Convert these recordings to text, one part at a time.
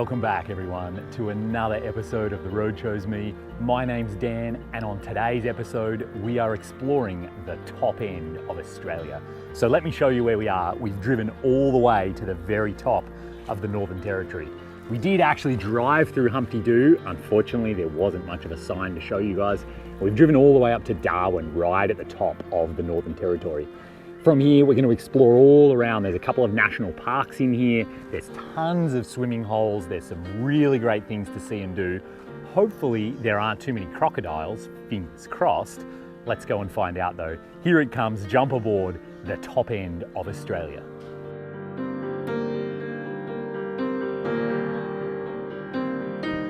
Welcome back everyone to another episode of The Road Chose Me. My name's Dan, and on today's episode we are exploring the top end of Australia. So let me show you where we are. We've driven all the way to the very top of the Northern Territory. We did actually drive through Humpty Doo. Unfortunately, there wasn't much of a sign to show you guys. We've driven all the way up to Darwin, right at the top of the Northern Territory. From here, we're going to explore all around. There's a couple of national parks in here. There's tons of swimming holes. There's some really great things to see and do. Hopefully there aren't too many crocodiles, fingers crossed. Let's go and find out though. Here it comes, jump aboard the top end of Australia.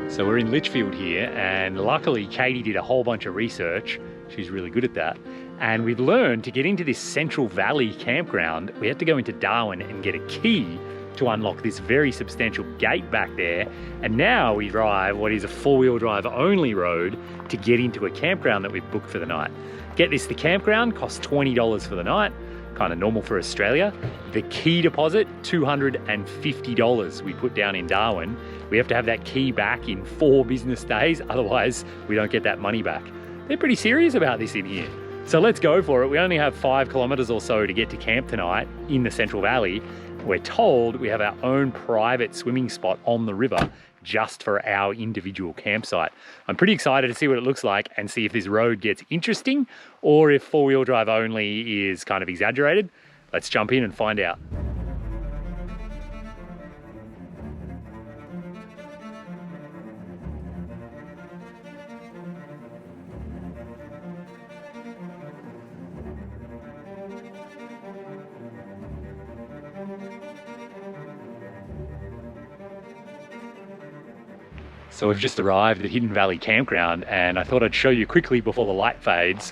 So we're in Litchfield here, and luckily Katie did a whole bunch of research. She's really good at that. And we've learned to get into this Central Valley campground, we had to go into Darwin and get a key to unlock this very substantial gate back there. And now we drive what is a four-wheel drive only road to get into a campground that we've booked for the night. Get this, the campground costs $20 for the night, kind of normal for Australia. The key deposit, $250 we put down in Darwin. We have to have that key back in 4 business days, otherwise we don't get that money back. They're pretty serious about this in here. So let's go for it. We only have 5 kilometers or so to get to camp tonight in the Central Valley. We're told we have our own private swimming spot on the river just for our individual campsite. I'm pretty excited to see what it looks like and see if this road gets interesting or if four-wheel drive only is kind of exaggerated. Let's jump in and find out. So we've just arrived at Hidden Valley Campground, and I thought I'd show you quickly before the light fades.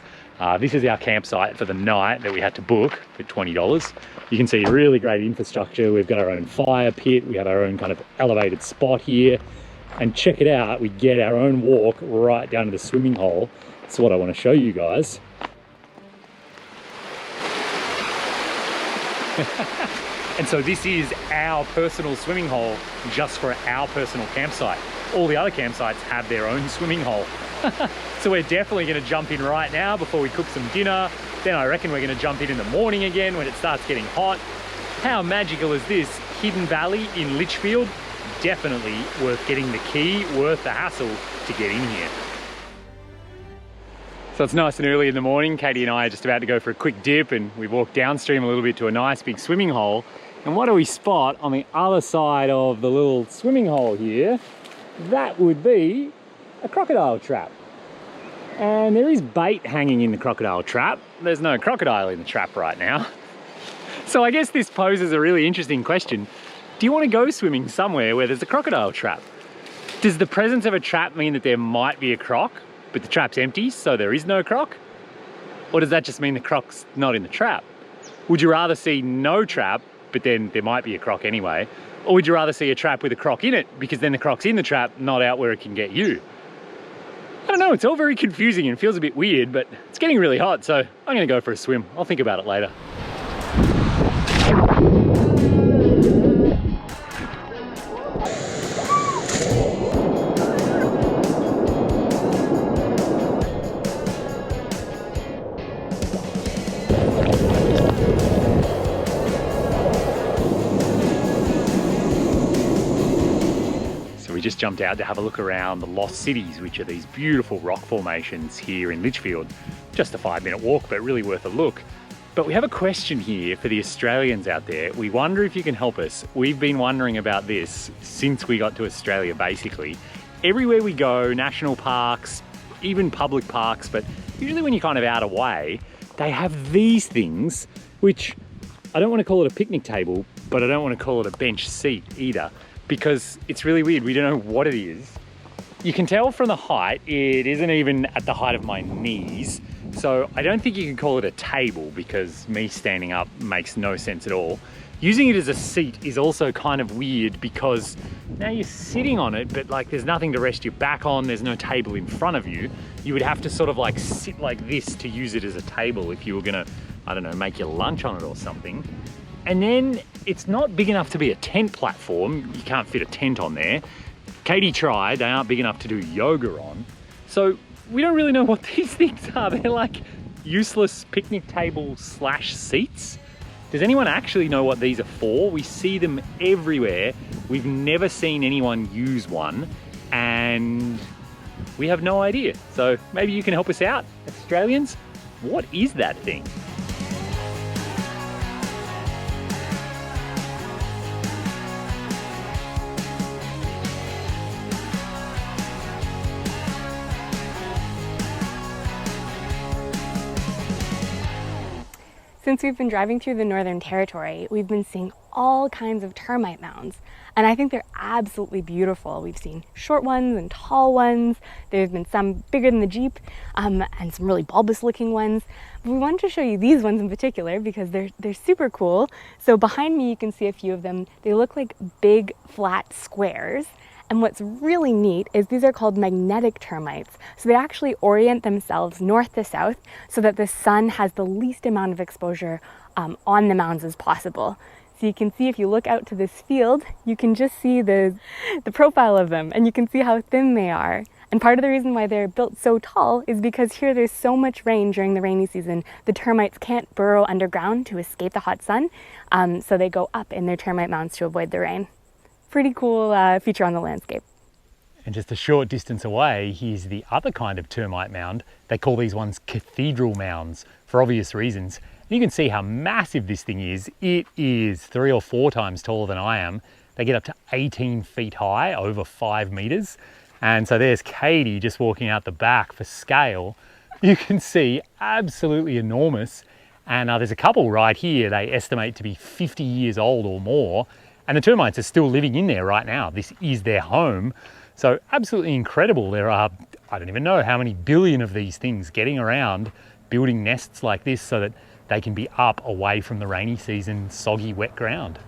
This is our campsite for the night that we had to book for $20. You can see really great infrastructure. We've got our own fire pit. We have our own kind of elevated spot here. And check it out, we get our own walk right down to the swimming hole. That's what I want to show you guys. And so this is our personal swimming hole just for our personal campsite. All the other campsites have their own swimming hole. So we're definitely going to jump in right now before we cook some dinner. Then I reckon we're going to jump in the morning again when it starts getting hot. How magical is this? Hidden Valley in Litchfield, definitely worth getting the key, worth the hassle to get in here. So it's nice and early in the morning. Katie and I are just about to go for a quick dip, and we walk downstream a little bit to a nice big swimming hole. And what do we spot on the other side of the little swimming hole here? That would be a crocodile trap. And there is bait hanging in the crocodile trap. There's no crocodile in the trap right now. So I guess this poses a really interesting question. Do you want to go swimming somewhere where there's a crocodile trap? Does the presence of a trap mean that there might be a croc, but the trap's empty, so there is no croc? Or does that just mean the croc's not in the trap? Would you rather see no trap, but then there might be a croc anyway? Or would you rather see a trap with a croc in it, because then the croc's in the trap, not out where it can get you? I don't know, it's all very confusing and feels a bit weird, but it's getting really hot, so I'm gonna go for a swim. I'll think about it later. We just jumped out to have a look around the Lost Cities, which are these beautiful rock formations here in Litchfield. Just a 5-minute walk, but really worth a look. But we have a question here for the Australians out there. We wonder if you can help us. We've been wondering about this since we got to Australia, basically. Everywhere we go, national parks, even public parks, but usually when you're kind of out of way, they have these things, which I don't want to call it a picnic table, but I don't want to call it a bench seat either, because it's really weird. We don't know what it is. You can tell from the height, it isn't even at the height of my knees. So I don't think you can call it a table, because me standing up makes no sense at all. Using it as a seat is also kind of weird, because now you're sitting on it, but like there's nothing to rest your back on. There's no table in front of you. You would have to sort of like sit like this to use it as a table if you were gonna, I don't know, make your lunch on it or something. And then it's not big enough to be a tent platform. You can't fit a tent on there. Katie tried, they aren't big enough to do yoga on. So we don't really know what these things are. They're like useless picnic tables slash seats. Does anyone actually know what these are for? We see them everywhere. We've never seen anyone use one, and we have no idea. So maybe you can help us out, Australians. What is that thing? Since we've been driving through the Northern Territory, we've been seeing all kinds of termite mounds, and I think they're absolutely beautiful. We've seen short ones and tall ones. There's been some bigger than the Jeep, and some really bulbous looking ones. But we wanted to show you these ones in particular because they're super cool. So behind me you can see a few of them. They look like big flat squares. And what's really neat is these are called magnetic termites. So they actually orient themselves north to south so that the sun has the least amount of exposure on the mounds as possible. So you can see if you look out to this field, you can just see the profile of them, and you can see how thin they are. And part of the reason why they're built so tall is because here there's so much rain during the rainy season, the termites can't burrow underground to escape the hot sun, so they go up in their termite mounds to avoid the rain. Pretty cool feature on the landscape. And just a short distance away, here's the other kind of termite mound. They call these ones cathedral mounds for obvious reasons. And you can see how massive this thing is. It is 3 or 4 times taller than I am. They get up to 18 feet high, over 5 meters. And so there's Katie just walking out the back for scale. You can see absolutely enormous. And there's a couple right here they estimate to be 50 years old or more. And the termites are still living in there right now. This is their home. So absolutely incredible. There are, I don't even know how many billion of these things getting around, building nests like this so that they can be up away from the rainy season, soggy, wet ground.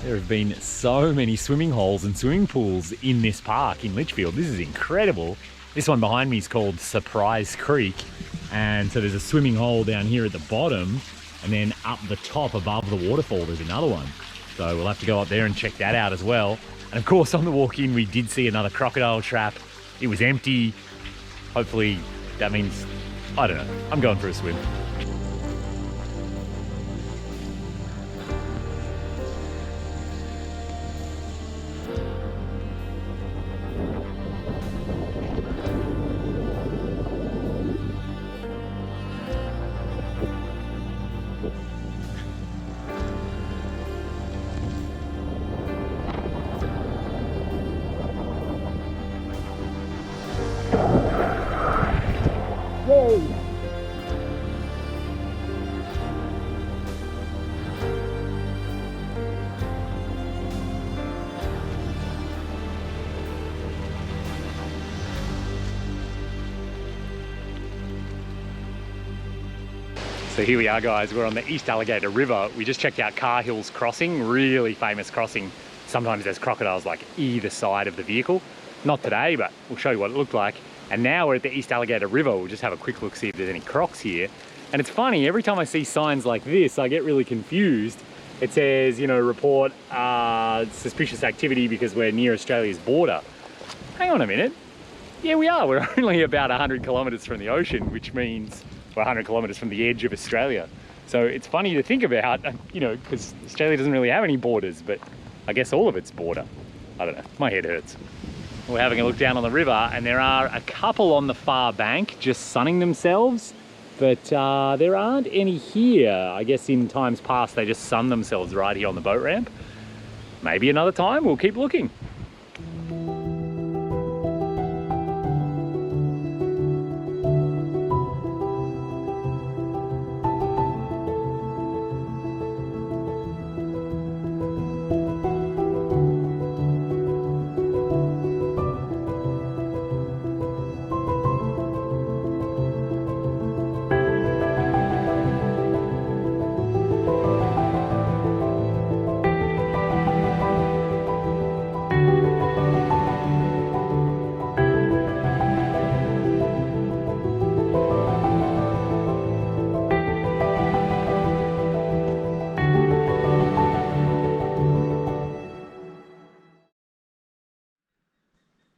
There have been so many swimming holes and swimming pools in this park in Litchfield. This is incredible. This one behind me is called Surprise Creek. And so there's a swimming hole down here at the bottom, and then up the top above the waterfall there's another one. So we'll have to go up there and check that out as well. And of course on the walk in we did see another crocodile trap. It was empty. Hopefully that means, I don't know, I'm going for a swim. Yay! So here we are guys, we're on the East Alligator River. We just checked out Carhill's Crossing, really famous crossing. Sometimes there's crocodiles like either side of the vehicle. Not today, but we'll show you what it looked like. And now we're at the East Alligator River. We'll just have a quick look, see if there's any crocs here. And it's funny, every time I see signs like this, I get really confused it says, you know, report suspicious activity because we're near Australia's border. Hang on a minute. Yeah, we are. We're only about 100 kilometers from the ocean, which means we're 100 kilometers from the edge of Australia. So it's funny to think about, you know, because Australia doesn't really have any borders, but I guess all of it's border. I don't know, my head hurts. We're having a look down on the river and there are a couple on the far bank just sunning themselves, but there aren't any here. I guess in times past they just sun themselves right here on the boat ramp. Maybe another time, we'll keep looking.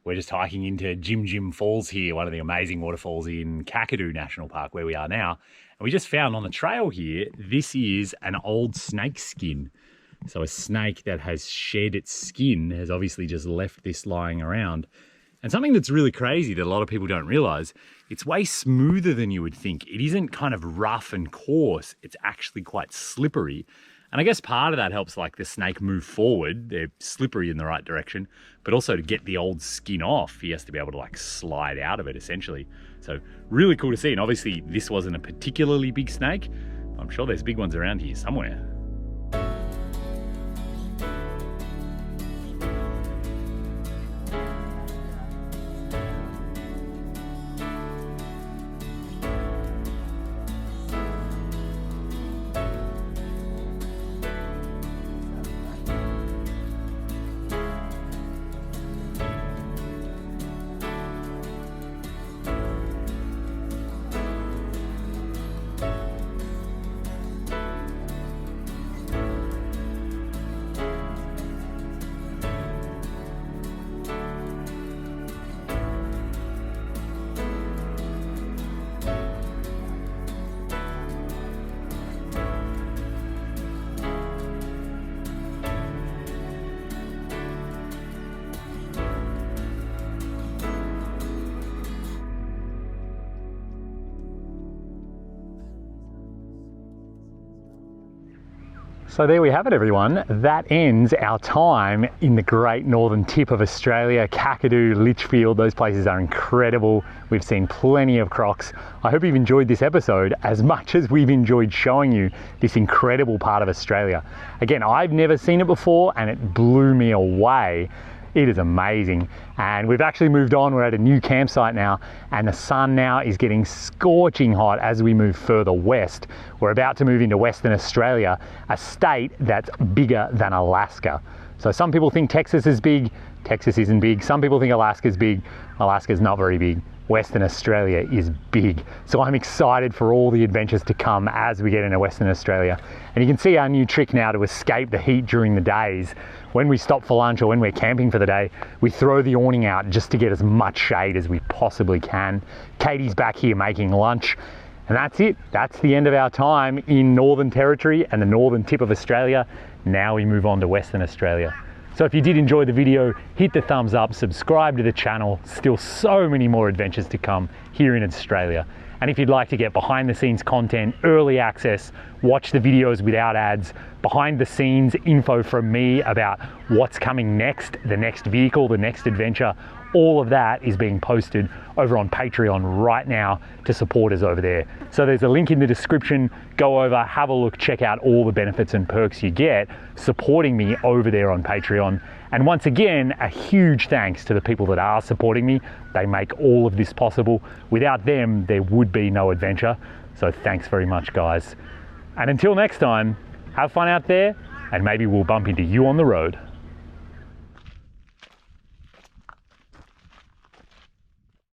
We're just hiking into Jim Jim Falls here, one of the amazing waterfalls in Kakadu National Park where we are now. And we just found on the trail here, this is an old snake skin. So a snake that has shed its skin has obviously just left this lying around. And something that's really crazy that a lot of people don't realize, it's way smoother than you would think. It isn't kind of rough and coarse, it's actually quite slippery. And I guess part of that helps like the snake move forward. They're slippery in the right direction, but also to get the old skin off, he has to be able to like slide out of it essentially. So really cool to see. And obviously this wasn't a particularly big snake. I'm sure there's big ones around here somewhere. So there we have it, everyone. That ends our time in the great northern tip of Australia. Kakadu, Litchfield, those places are incredible. We've seen plenty of crocs. I hope you've enjoyed this episode as much as we've enjoyed showing you this incredible part of Australia. Again, I've never seen it before and it blew me away. It is amazing. And we've actually moved on. We're at a new campsite now and the sun now is getting scorching hot as we move further west. We're about to move into Western Australia, a state that's bigger than Alaska. So some people think Texas is big. Texas isn't big. Some people think Alaska's big. Alaska's not very big. Western Australia is big. So I'm excited for all the adventures to come as we get into Western Australia. And you can see our new trick now to escape the heat during the days. When we stop for lunch or when we're camping for the day, we throw the awning out just to get as much shade as we possibly can. Katie's back here making lunch. And that's it. That's the end of our time in Northern Territory and the northern tip of Australia. Now we move on to Western Australia. So if you did enjoy the video, hit the thumbs up, subscribe to the channel. Still so many more adventures to come here in Australia. And if you'd like to get behind the scenes content, early access, watch the videos without ads, behind the scenes info from me about what's coming next, the next vehicle, the next adventure, all of that is being posted over on Patreon right now to supporters over there. So there's a link in the description. Go over, have a look, check out all the benefits and perks you get supporting me over there on Patreon. And once again, a huge thanks to the people that are supporting me. They make all of this possible. Without them, there would be no adventure. So thanks very much, guys. And until next time, have fun out there, and maybe we'll bump into you on the road.